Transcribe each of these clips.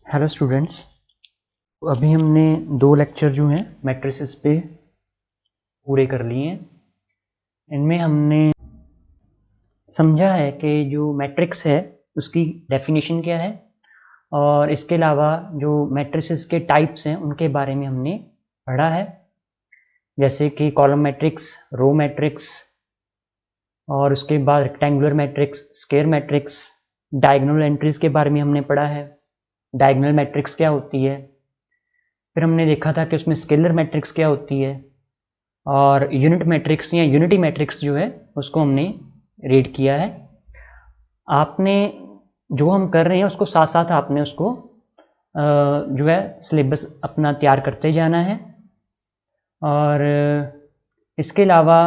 Hello students, अभी हमने 2 lecture जो हैं मैट्रिसेस पे पूरे कर लिए हैं। इनमें हमने समझा है कि जो मैट्रिक्स है उसकी डेफिनेशन क्या है और इसके अलावा जो मैट्रिसेस के टाइप्स हैं उनके बारे में हमने पढ़ा है, जैसे कि कॉलम मैट्रिक्स, रो मैट्रिक्स और उसके बाद rectangular matrix, square matrix, diagonal entries के बारे में हमने पढ़ा है। डायगोनल मैट्रिक्स क्या होती है, फिर हमने देखा था कि उसमें स्केलर मैट्रिक्स क्या होती है और यूनिट मैट्रिक्स या यूनिटी मैट्रिक्स जो है उसको हमने रीड किया है। आपने जो हम कर रहे हैं उसको साथ साथ आपने उसको जो है सिलेबस अपना तैयार करते जाना है। और इसके अलावा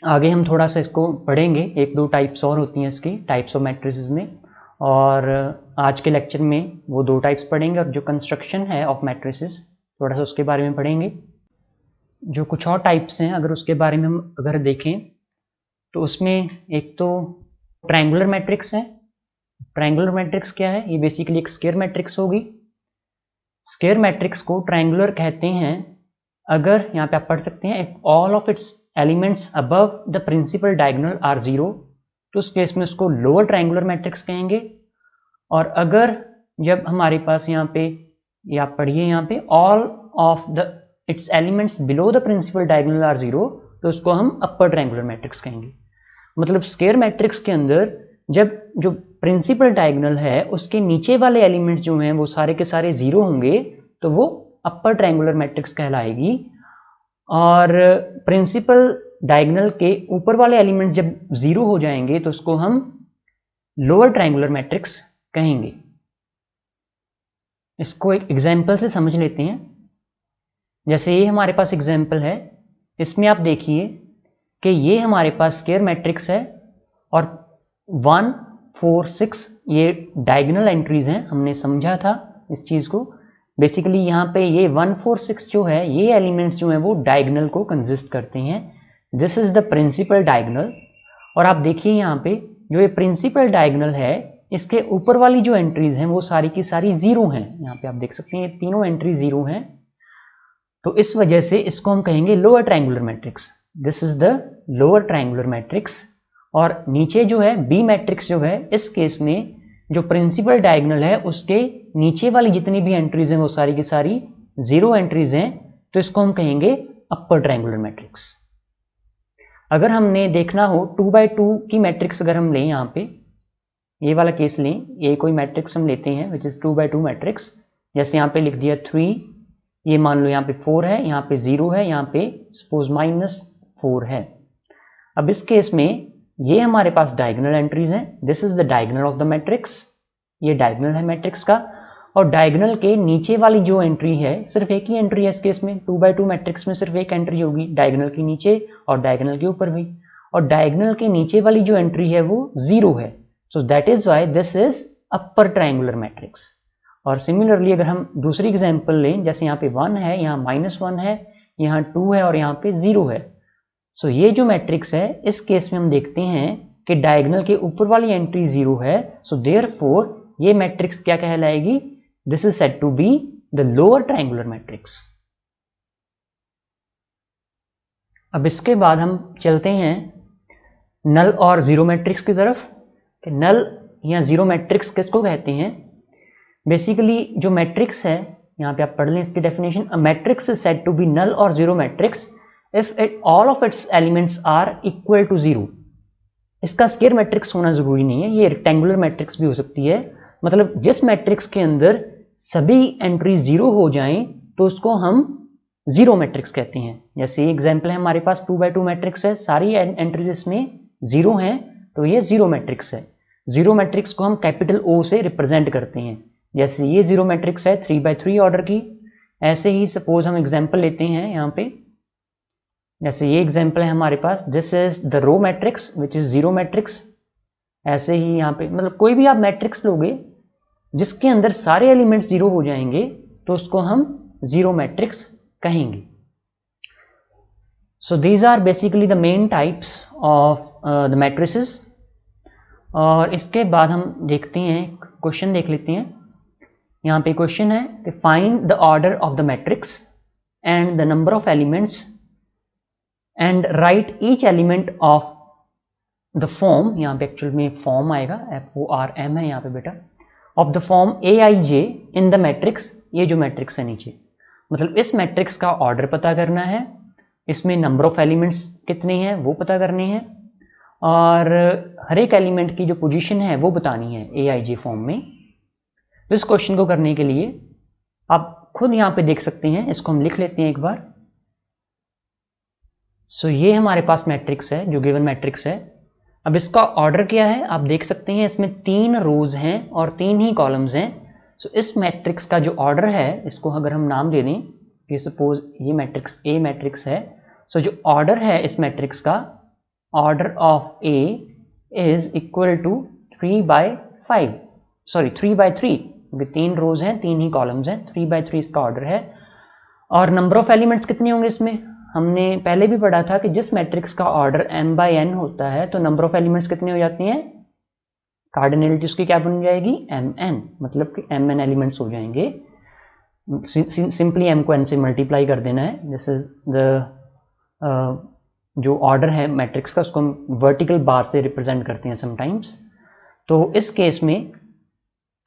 आगे हम थोड़ा सा इसको पढ़ेंगे, 1-2 टाइप्स और होती हैं इसकी, टाइप्स ऑफ मैट्रिसेस में, और आज के लेक्चर में वो 2 टाइप्स पढ़ेंगे और जो कंस्ट्रक्शन है ऑफ मैट्रिसेस थोड़ा सा उसके बारे में पढ़ेंगे। जो कुछ और टाइप्स हैं अगर उसके बारे में हम अगर देखें तो उसमें एक तो ट्रायंगुलर मैट्रिक्स है। ट्रायंगुलर मैट्रिक्स क्या है, ये बेसिकली एक स्क्वायर मैट्रिक्स होगी। स्क्वायर मैट्रिक्स को ट्रायंगुलर कहते हैं अगर, यहाँ पे आप पढ़ सकते हैं, if all of its elements above the principal diagonal are 0, तो उस केस में उसको लोअर ट्रायंगुलर मैट्रिक्स कहेंगे। और अगर जब हमारे पास यहाँ पे, या पढ़िए यहाँ पे, all of the its elements below the principal diagonal are 0, तो उसको हम अपर ट्रायंगुलर मैट्रिक्स कहेंगे। मतलब स्क्वायर मैट्रिक्स के अंदर जब जो प्रिंसिपल डायगोनल है उसके नीचे वाले एलिमेंट्स जो हैं वो सारे के सारे 0 होंगे तो वो अपर ट्रायंगुलर मैट्रिक्स कहलाएगी। और प्रिंसिपल डायगोनल के ऊपर वाले एलिमेंट जब 0 हो जाएंगे तो उसको हम लोअर ट्रायंगुलर मैट्रिक्स कहेंगे। इसको एक एग्जाम्पल से समझ लेते हैं। जैसे ये हमारे पास एग्जाम्पल है, इसमें आप देखिए कि ये हमारे पास स्क्वायर मैट्रिक्स है और 1, 4, 6 ये डायगोनल एंट्रीज हैं। हमने समझा था इस चीज़ को। बेसिकली यहाँ पे ये 1, 4, 6 जो है, ये एलिमेंट्स जो हैं वो डायगोनल को कंसिस्ट करते हैं। This is the principal diagonal. और आप देखिए यहाँ पे जो ये प्रिंसिपल डायगोनल है इसके ऊपर वाली जो एंट्रीज हैं वो सारी की सारी 0 हैं। यहाँ पे आप देख सकते हैं ये तीनों एंट्री 0 हैं, तो इस वजह से इसको हम कहेंगे lower triangular matrix. This is the lower triangular matrix. और नीचे जो है बी मैट्रिक्स जो है, इस केस में जो प्रिंसिपल डायगोनल है उसके नीचे वाली जितनी भी एंट्रीज हैं वो सारी की सारी 0 एंट्रीज हैं, तो इसको हम कहेंगे अपर ट्रायंगुलर मैट्रिक्स। अगर हमने देखना हो 2x2 की मैट्रिक्स अगर हम लें, यहाँ पे ये वाला केस लें, ये कोई मैट्रिक्स हम लेते हैं विच इज 2x2 मैट्रिक्स। जैसे यहाँ पे लिख दिया 3, ये मान लो यहाँ पे 4 है, यहाँ पे 0 है, यहाँ पे सपोज -4 है। अब इस केस में ये हमारे पास डायगोनल एंट्रीज हैं। This is the diagonal of the matrix, ये डायगोनल है मैट्रिक्स का। और डायगोनल के नीचे वाली जो एंट्री है, सिर्फ एक ही एंट्री है इस केस में, 2x2 मैट्रिक्स में सिर्फ एक एंट्री होगी, डायगोनल के नीचे और डायगोनल के ऊपर भी। और डायगोनल के नीचे वाली जो एंट्री है वो 0 है, so that is why this is upper triangular matrix. और सिमिलरली अगर हम दूसरी एग्जांपल लें, जैसे यहाँ पे 1 है, यहाँ -1 है, यहाँ 2 है और यहाँ पे 0 है। सो ये जो मैट्रिक्स है इस केस में हम देखते हैं कि डायगोनल के ऊपर वाली एंट्री 0 है, सो देयरफॉर ये मैट्रिक्स क्या कहलाएगी, this is said to be the lower triangular matrix. अब इसके बाद हम चलते हैं नल और जीरो मैट्रिक्स की तरफ। कि नल या जीरो मैट्रिक्स किसको कहते हैं। बेसिकली जो मैट्रिक्स है, यहाँ पे आप पढ़ लें इसकी definition, a matrix is said to be null और zero matrix if it all of its elements are equal to 0। इसका स्क्वायर मैट्रिक्स होना जरूरी नहीं है, ये रेक्टेंगुलर मैट्रिक्स भी हो सकती है। मतलब जिस मैट्रिक्स के अंदर सभी एंट्री 0 हो जाएं तो उसको हम जीरो मैट्रिक्स कहते हैं। जैसे एग्जाम्पल है हमारे पास 2x2 मैट्रिक्स है, सारी एंट्रीज इसमें 0 हैं, तो ये जीरो मैट्रिक्स है। जीरो मैट्रिक्स को हम कैपिटल O से रिप्रेजेंट करते हैं। जैसे ये जीरो मैट्रिक्स है 3x3 ऑर्डर की। ऐसे ही सपोज हम एग्जाम्पल लेते हैं यहाँ पे, जैसे ये एग्जाम्पल है हमारे पास, this is the row matrix which is zero matrix. ऐसे ही यहाँ पे मतलब कोई भी आप मैट्रिक्स लोगे जिसके अंदर सारे एलिमेंट्स 0 हो जाएंगे तो उसको हम जीरो मैट्रिक्स कहेंगे। So these are basically the main types of the matrices. और इसके बाद हम देखते हैं, क्वेश्चन देख लेते हैं यहाँ पे क्वेश्चन है कि find the order of the matrix and the number of elements and right each element of the form, यहाँ पे एक्चुअल में फॉर्म आएगा, FORM है यहाँ पे बेटा, of the form AIJ in the matrix. ये जो मैट्रिक्स है नीचे, मतलब इस मैट्रिक्स का ऑर्डर पता करना है, इसमें नंबर ऑफ एलिमेंट्स कितने हैं वो पता करने हैं, और हर एक एलिमेंट की जो पोजीशन है वो बतानी है AIJ फॉर्म में। तो इस क्वेश्चन को करने के लिए आप खुद यहाँ पे देख सकते हैं, इसको हम लिख लेते हैं एक बार। सो ये हमारे पास मैट्रिक्स है, जो गिवन मैट्रिक्स है। अब इसका ऑर्डर क्या है आप देख सकते हैं, इसमें 3 रोज हैं और 3 ही कॉलम्स हैं। सो इस मैट्रिक्स का जो ऑर्डर है, इसको अगर हम नाम दे दें कि सपोज ये मैट्रिक्स A मैट्रिक्स है, सो जो ऑर्डर है इस मैट्रिक्स का, order of A is equal to 3/5, sorry 3/3, क्योंकि 3 रोज हैं 3 ही कॉलम्स हैं, 3/3 इसका ऑर्डर है। और नंबर ऑफ एलिमेंट्स कितने होंगे इसमें, हमने पहले भी पढ़ा था कि जिस मैट्रिक्स का ऑर्डर m/n होता है तो नंबर ऑफ एलिमेंट्स कितने हो जाती हैं, कार्डिनलिटी उसकी क्या बन जाएगी, mn, मतलब कि mn एलिमेंट्स हो जाएंगे। सिंपली m को n से मल्टीप्लाई कर देना है। दिस इज द जो ऑर्डर है मैट्रिक्स का, उसको हम वर्टिकल बार से रिप्रेजेंट करते हैं समटाइम्स। तो इस केस में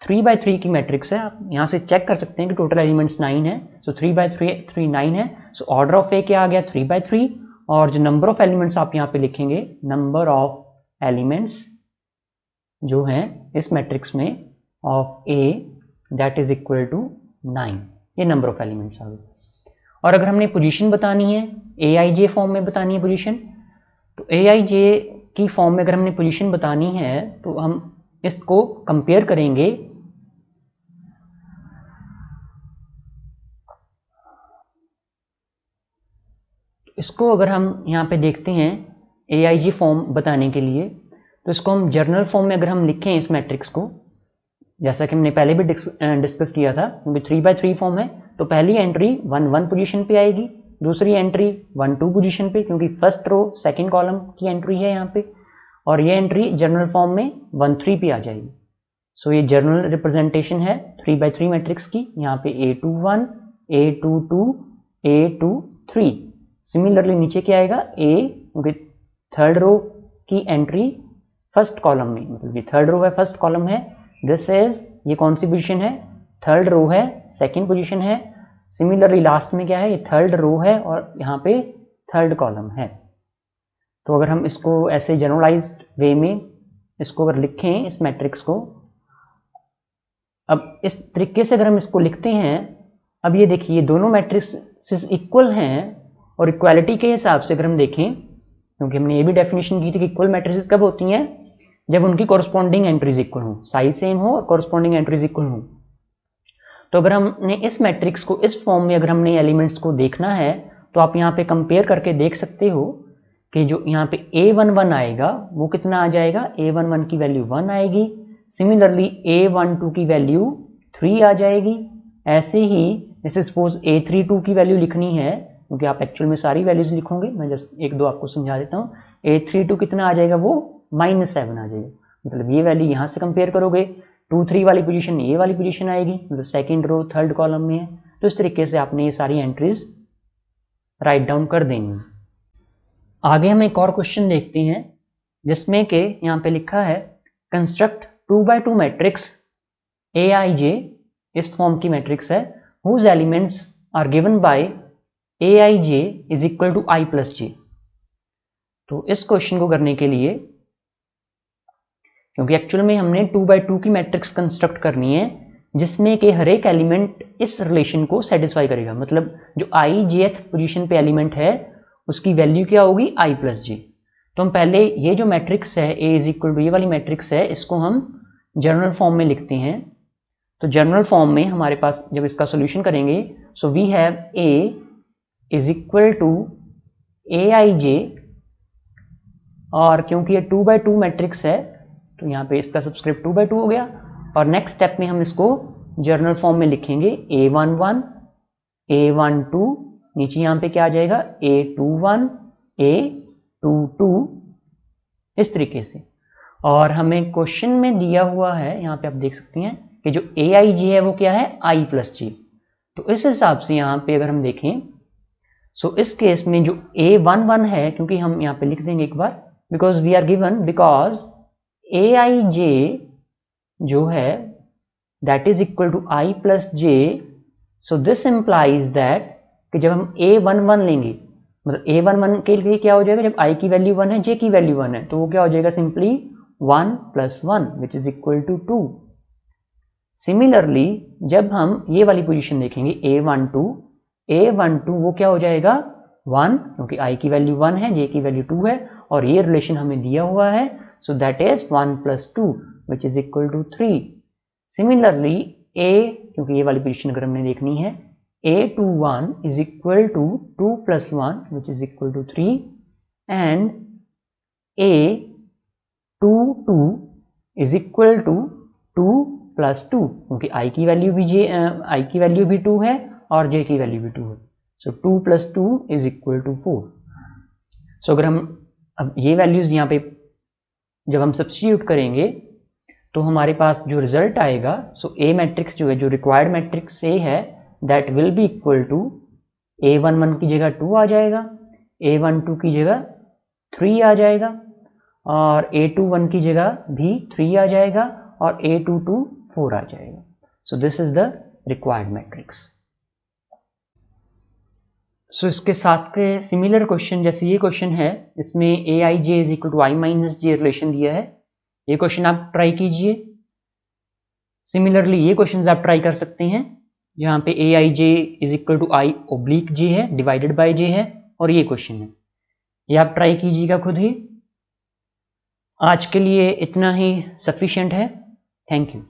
3/3 की मैट्रिक्स है, आप यहाँ से चेक कर सकते हैं कि टोटल एलिमेंट्स 9 है। सो 3/3 9 है। सो ऑर्डर ऑफ ए क्या आ गया 3/3, और जो नंबर ऑफ एलिमेंट्स आप यहाँ पे लिखेंगे, नंबर ऑफ एलिमेंट्स जो हैं इस मैट्रिक्स में of A that is equal to 9, ये नंबर ऑफ एलिमेंट्स आ गए। और अगर हमने पोजीशन बतानी है, AIJ फॉर्म में बतानी है पोजीशन, तो AIJ की फॉर्म में अगर हमने पोजीशन बतानी है तो हम इसको कंपेयर करेंगे इसको अगर हम यहाँ पे देखते हैं AIJ फॉर्म बताने के लिए, तो इसको हम जर्नल फॉर्म में अगर हम लिखें इस मैट्रिक्स को, जैसा कि हमने पहले भी डिस्कस किया था, क्योंकि 3/3 फॉर्म है तो पहली एंट्री 1 पोजीशन पे आएगी, दूसरी एंट्री 1 पोजीशन पे, क्योंकि फर्स्ट रो सेकंड कॉलम की एंट्री है यहाँ पे, और ये एंट्री जर्नल फॉर्म में 1 3 पे आ जाएगी। सो ये जर्नल रिप्रेजेंटेशन है 3/3 मैट्रिक्स की। यहाँ पे A21, A22, A23। सिमिलरली नीचे क्या आएगा, A, क्योंकि थर्ड रो की एंट्री फर्स्ट कॉलम में, मतलब ये थर्ड रो है फर्स्ट कॉलम है, दिस इज, ये कौन सी पोजीशन है, थर्ड रो है सेकंड पोजीशन है। सिमिलरली लास्ट में क्या है, ये थर्ड रो है और यहाँ पे थर्ड कॉलम है। तो अगर हम इसको ऐसे जनरलाइज्ड वे में इसको अगर लिखें इस मैट्रिक्स को, अब इस तरीके से अगर हम इसको लिखते हैं, अब ये देखिए दोनों मैट्रिक्स इक्वल हैं, और इक्वालिटी के हिसाब से अगर हम देखें, क्योंकि हमने ये भी डेफिनेशन की थी कि इक्वल मैट्रिक्स कब होती हैं, जब उनकी कॉरस्पॉन्डिंग एंट्रीज इक्वल हो, साइज सेम हो और कॉरस्पॉन्डिंग एंट्रीज इक्वल हो। तो अगर हमने इस मैट्रिक्स को इस फॉर्म में अगर हमने एलिमेंट्स को देखना है, तो आप यहाँ पे कंपेयर करके देख सकते हो कि जो यहाँ पे A11 आएगा वो कितना आ जाएगा, A11 की वैल्यू 1 आएगी। सिमिलरली A12 की वैल्यू 3 आ जाएगी। ऐसे ही जैसे सपोज A32 की वैल्यू लिखनी है, क्योंकि आप एक्चुअल में सारी वैल्यूज लिखोगे, मैं जस्ट 1 2 आपको समझा देता हूँ। A32 कितना आ जाएगा, वो -7 आ जाएगा। मतलब ये वैल्यू यहाँ से कंपेयर करोगे, 2 3 वाली पोजीशन ये वाली पोजीशन आएगी, मतलब सेकंड रो थर्ड कॉलम में है। तो इस तरीके से आपने ये सारी एंट्रीज राइट डाउन कर देंगे। आगे हम एक और क्वेश्चन देखते हैं, जिसमें कि यहाँ पे लिखा है कंस्ट्रक्ट 2x2 मैट्रिक्स AIJ, इस फॉर्म की मैट्रिक्स है, whose elements are given by AIJ is equal to I + J। तो इस क्वेश्चन को करने के लिए, क्योंकि एक्चुअल में हमने 2x2 की मैट्रिक्स कंस्ट्रक्ट करनी है जिसमें कि हर एक एलिमेंट इस रिलेशन को सेटिस्फाई करेगा, मतलब जो IJth पोजीशन पे एलिमेंट है उसकी वैल्यू क्या होगी, I + J। तो हम पहले ये जो मैट्रिक्स है A इज इक्वल टू, ये वाली मैट्रिक्स है, इसको हम जनरल फॉर्म में लिखते हैं। तो जनरल फॉर्म में हमारे पास जब इसका सोल्यूशन करेंगे, so we have A is equal to AIJ, और क्योंकि ये 2x2 मैट्रिक्स है तो यहाँ पे इसका सबस्क्रिप्ट 2x2 हो गया, और नेक्स्ट स्टेप में हम इसको जर्नल फॉर्म में लिखेंगे A11, A12, नीचे यहाँ पे क्या आ जाएगा A21, A22, इस तरीके से। और हमें क्वेश्चन में दिया हुआ है, यहाँ पे आप देख सकते हैं कि जो ए आई जे है वो क्या है आई प्लस जे। तो इस हिसाब से यहाँ पे अगर हम देखें सो इस केस में जो A11 है, क्योंकि हम यहाँ पे लिख देंगे एक बार, because we are given, because A I J जो है that is equal to I plus J, so this implies that कि जब हम A11 लेंगे, मतलब A11 के लिए क्या हो जाएगा, जब i की वैल्यू 1 है, j की वैल्यू 1 है, तो वो क्या हो जाएगा, simply 1 plus 1 which is equal to 2। Similarly जब हम ये वाली पोजीशन देखेंगे A12 वो क्या हो जाएगा 1, क्योंकि i की वैल्यू 1 है, j की वैल्यू 2 है, और ये रिलेशन हमें दिया हुआ है, so that is 1 plus 2 which is equal to 3। Similarly a, क्योंकि ये वाली पोजीशन अगर हमने देखनी है, A21 is equal to 2 plus 1 which is equal to 3 and A22 is equal to 2 plus 2, क्योंकि i की वैल्यू भी 2 है और j की वैल्यू भी 2 है, सो 2 plus 2 is equal to 4। सो अगर हम अब ये वैल्यूज यहाँ पे जब हम सब्स्टिट्यूट करेंगे तो हमारे पास जो रिजल्ट आएगा, सो A मैट्रिक्स जो है, जो रिक्वायर्ड मैट्रिक्स A है, that will be equal to A11 की जगह 2 आ जाएगा, A12 की जगह 3 आ जाएगा, और A21 की जगह भी 3 आ जाएगा, और A22 4 आ जाएगा। So this is the required matrix. सो इसके साथ के सिमिलर क्वेश्चन, जैसे ये क्वेश्चन है, इसमें A I J is equal to I minus J relation दिया है, ये क्वेश्चन आप ट्राई कीजिए। सिमिलरली ये क्वेश्चन आप ट्राई कर सकते हैं जहाँ पे A I J is equal to I oblique J है डिवाइडेड बाय जे है, और ये क्वेश्चन है, ये आप ट्राई कीजिएगा खुद ही। आज के लिए इतना ही सफिशिएंट है। Thank you.